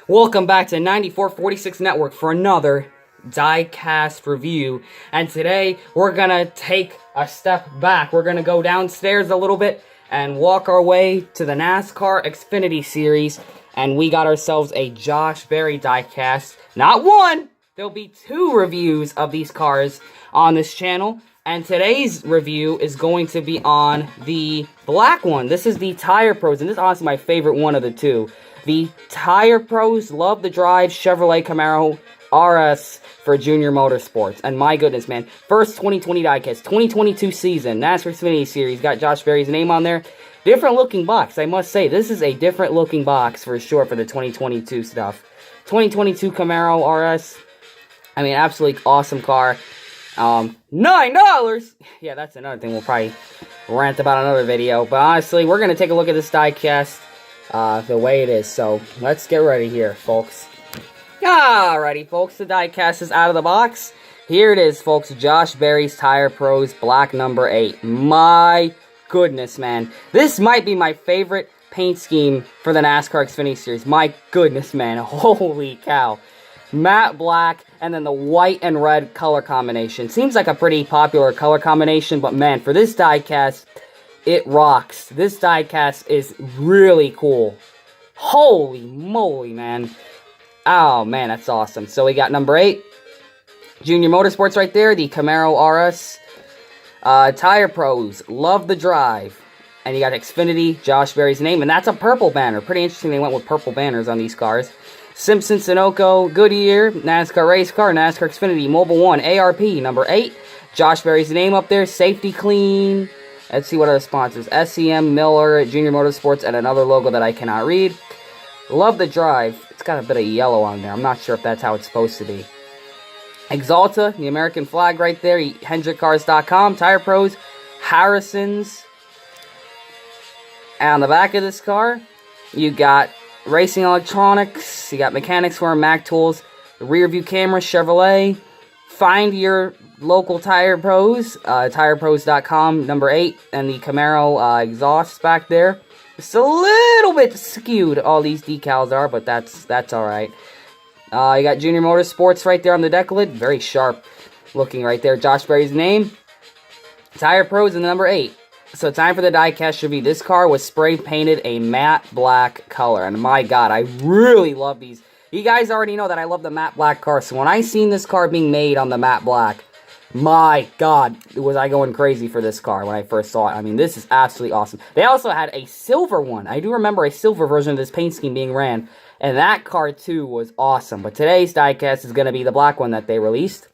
Welcome back to 9446 Network for another diecast review. And today we're gonna take a step back. We're gonna go downstairs a little bit and walk our way to the NASCAR Xfinity Series. And we got ourselves a Josh Berry diecast. Not one! There'll be two reviews of these cars on this channel. And today's review is going to be on the black one. This is the Tire Pros, and this is honestly my favorite one of the two. The Tire Pros Love the Drive Chevrolet Camaro RS for Junior Motorsports. And my goodness, man. First 2020 diecast, 2022 season, NASCAR Xfinity Series. Got Josh Berry's name on there. Different looking box, I must say. This is a different looking box for sure for the 2022 stuff. 2022 Camaro RS. I mean, absolutely awesome car. $9! Yeah, that's another thing we'll probably rant about another video. But honestly, we're going to take a look at this diecast the way it is. So, let's get ready here, folks. Alrighty, folks, the diecast is out of the box. Here it is, folks. Josh Berry's Tire Pros Black number 8. My goodness, man. This might be my favorite paint scheme for the NASCAR Xfinity Series. My goodness, man. Holy cow. Matte black, and then the white and red color combination. Seems like a pretty popular color combination, but man, for this diecast, it rocks. This diecast is really cool. Holy moly, man. Oh, man, that's awesome. So we got number 8, Junior Motorsports right there, the Camaro RS. Tire Pros, Love the Drive. And you got Xfinity, Josh Berry's name, and that's a purple banner. Pretty interesting they went with purple banners on these cars. Simpson, Sunoco, Goodyear, NASCAR Race Car, NASCAR Xfinity, Mobile 1, ARP, number 8. Josh Berry's name up there, Safety Clean. Let's see what other sponsors. SEM, Miller, Junior Motorsports, and another logo that I cannot read. Love the Drive. It's got a bit of yellow on there. I'm not sure if that's how it's supposed to be. Exalta, the American flag right there. HendrickCars.com, Tire Pros, Harrison's. And on the back of this car, you got Racing Electronics, you got Mechanics for Mac Tools, the rear view camera, Chevrolet. Find your local Tire Pros, TirePros.com, number 8, and the Camaro exhaust back there. It's a little bit skewed, all these decals are, but that's alright. You got Junior Motorsports right there on the deck lid, very sharp looking right there. Josh Berry's name, Tire Pros, and the number 8. So time for the diecast review. This car was spray painted a matte black color. And my god, I really love these. You guys already know that I love the matte black car. So when I seen this car being made on the matte black, my god, was I going crazy for this car when I first saw it. I mean, this is absolutely awesome. They also had a silver one. I do remember a silver version of this paint scheme being ran. And that car too was awesome. But today's diecast is going to be the black one that they released.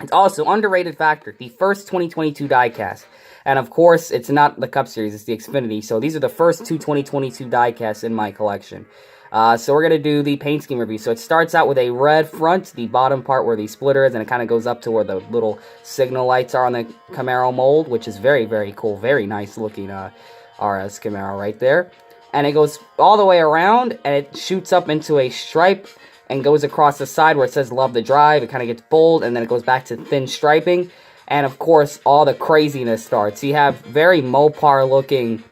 It's also underrated factor. The first 2022 diecast. And of course, it's not the Cup Series, it's the Xfinity. So these are the first two 2022 diecasts in my collection. So we're going to do the paint scheme review. So it starts out with a red front, the bottom part where the splitter is, and it kind of goes up to where the little signal lights are on the Camaro mold, which is very, very cool. Very nice looking RS Camaro right there. And it goes all the way around, and it shoots up into a stripe and goes across the side where it says Love the Drive. It kind of gets bold, and then it goes back to thin striping. And, of course, all the craziness starts. You have very Mopar-looking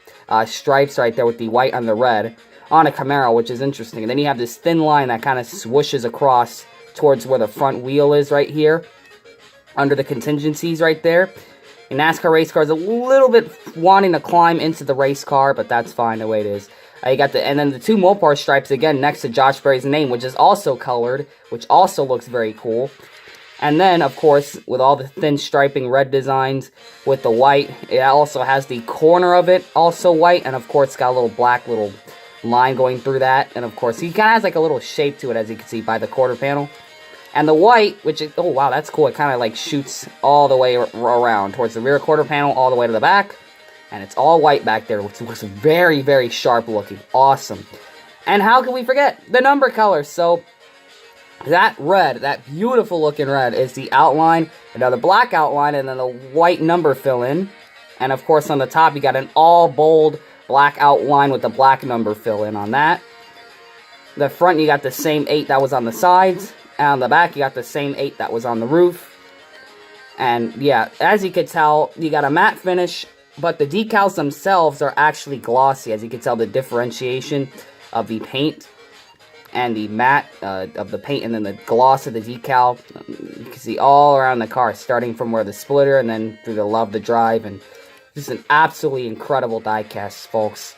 stripes right there with the white and the red on a Camaro, which is interesting. And then you have this thin line that kind of swooshes across towards where the front wheel is right here, under the contingencies right there. And NASCAR race car is a little bit wanting to climb into the race car, but that's fine the way it is. You got and then the two Mopar stripes, again, next to Josh Berry's name, which is also colored, which also looks very cool. And then, of course, with all the thin striping red designs with the white, it also has the corner of it also white. And, of course, it's got a little black little line going through that. And, of course, he kind of has like a little shape to it, as you can see, by the quarter panel. And the white, which is, oh, wow, that's cool. It kind of like shoots all the way around towards the rear quarter panel, all the way to the back. And it's all white back there, which looks very, very sharp looking. Awesome. And how can we forget the number color? So that red, that beautiful looking red, is the outline, another black outline, and then the white number fill in. And of course on the top you got an all bold black outline with the black number fill in on that. The front you got the same 8 that was on the sides. And on the back you got the same 8 that was on the roof. And yeah, as you can tell, you got a matte finish, but the decals themselves are actually glossy, as you can tell the differentiation of the paint. and the matte of the paint, and then the gloss of the decal. You can see all around the car, starting from where the splitter, and then through the Love the Drive, and just an absolutely incredible diecast, folks.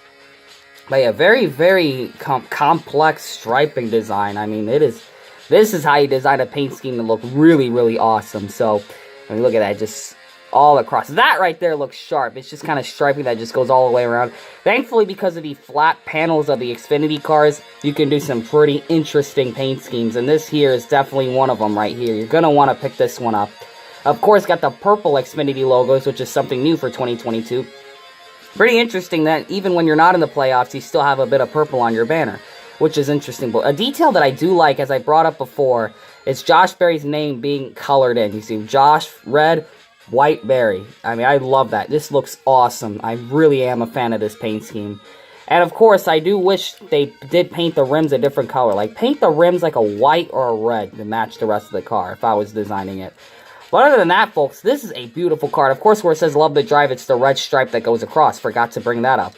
But yeah, very, very complex striping design. I mean, this is how you design a paint scheme to look really, really awesome. So, I mean, look at that, just all across. That right there looks sharp. It's just kind of striping that just goes all the way around. Thankfully, because of the flat panels of the Xfinity cars, you can do some pretty interesting paint schemes. And this here is definitely one of them right here. You're going to want to pick this one up. Of course, got the purple Xfinity logos, which is something new for 2022. Pretty interesting that even when you're not in the playoffs, you still have a bit of purple on your banner, which is interesting. But a detail that I do like, as I brought up before, is Josh Berry's name being colored in. You see Josh red, white Berry. I mean, I love that. This looks awesome. I really am a fan of this paint scheme. And of course, I do wish they did paint the rims a different color. Like, paint the rims like a white or a red to match the rest of the car if I was designing it. But other than that, folks, this is a beautiful car. Of course, where it says Love the Drive, it's the red stripe that goes across. Forgot to bring that up.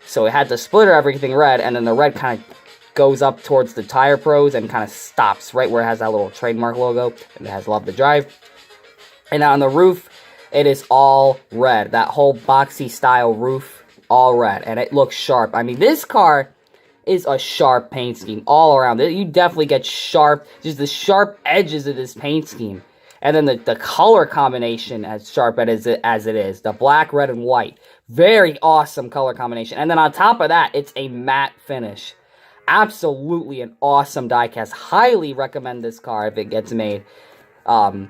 So it had the splitter, everything red, and then the red kind of goes up towards the Tire Pros and kind of stops right where it has that little trademark logo. And it has Love the Drive. And on the roof, it is all red. That whole boxy style roof, all red. And it looks sharp. I mean, this car is a sharp paint scheme all around. You definitely get sharp, just the sharp edges of this paint scheme. And then the color combination as sharp as it is. The black, red, and white. Very awesome color combination. And then on top of that, it's a matte finish. Absolutely an awesome diecast. Highly recommend this car if it gets made. In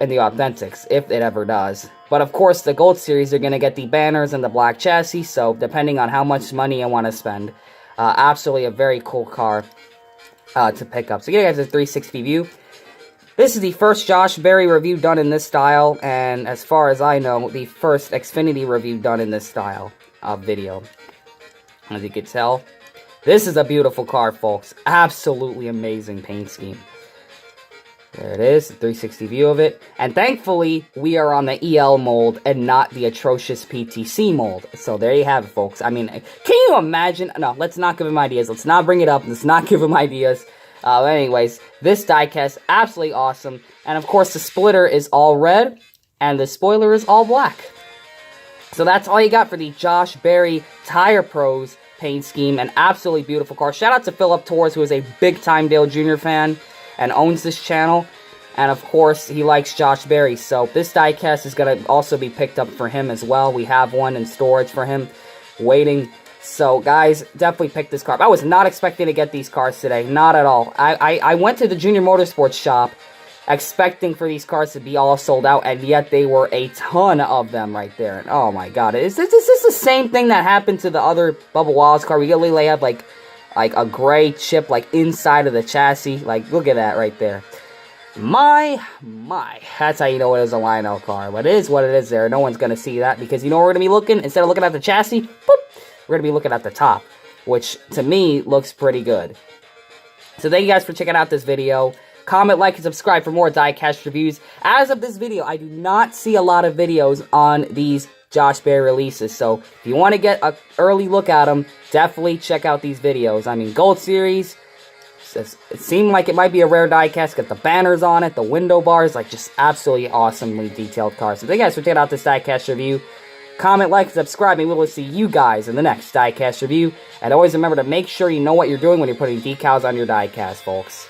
the Authentics, if it ever does. But of course, the Gold Series are going to get the banners and the black chassis. So depending on how much money I want to spend. Absolutely a very cool car to pick up. So you guys a 360 view. This is the first Josh Berry review done in this style, and as far as I know, the first Xfinity review done in this style of video. As you can tell, this is a beautiful car, folks. Absolutely amazing paint scheme. There it is, 360 view of it. And thankfully, we are on the EL mold and not the atrocious PTC mold. So there you have it, folks. I mean, can you imagine? No, let's not give him ideas. Let's not bring it up. Let's not give him ideas. Anyways, this diecast, absolutely awesome. And of course, the splitter is all red, and the spoiler is all black. So that's all you got for the Josh Berry Tire Pros paint scheme. An absolutely beautiful car. Shout out to Philip Torres, who is a big-time Dale Jr. fan and owns this channel. And of course, he likes Josh Berry. So this diecast is going to also be picked up for him as well. We have one in storage for him, waiting. So, guys, definitely pick this car up. I was not expecting to get these cars today. Not at all. I went to the Junior Motorsports shop expecting for these cars to be all sold out, and yet they were a ton of them right there. And oh, my God. Is this the same thing that happened to the other Bubba Wallace car? We literally have, like a gray chip, like, inside of the chassis. Like, look at that right there. My. That's how you know it is a Lionel car. But it is what it is there. No one's going to see that because you know where we're going to be looking? Instead of looking at the chassis, boop. We're going to be looking at the top, which, to me, looks pretty good. So, thank you guys for checking out this video. Comment, like, and subscribe for more diecast reviews. As of this video, I do not see a lot of videos on these Josh Berry releases. So, if you want to get an early look at them, definitely check out these videos. I mean, Gold Series, it seemed like it might be a rare diecast. Got the banners on it, the window bars, like, just absolutely awesomely detailed cars. So, thank you guys for checking out this diecast review. Comment, like, subscribe, and we will see you guys in the next diecast review. And always remember to make sure you know what you're doing when you're putting decals on your diecast, folks.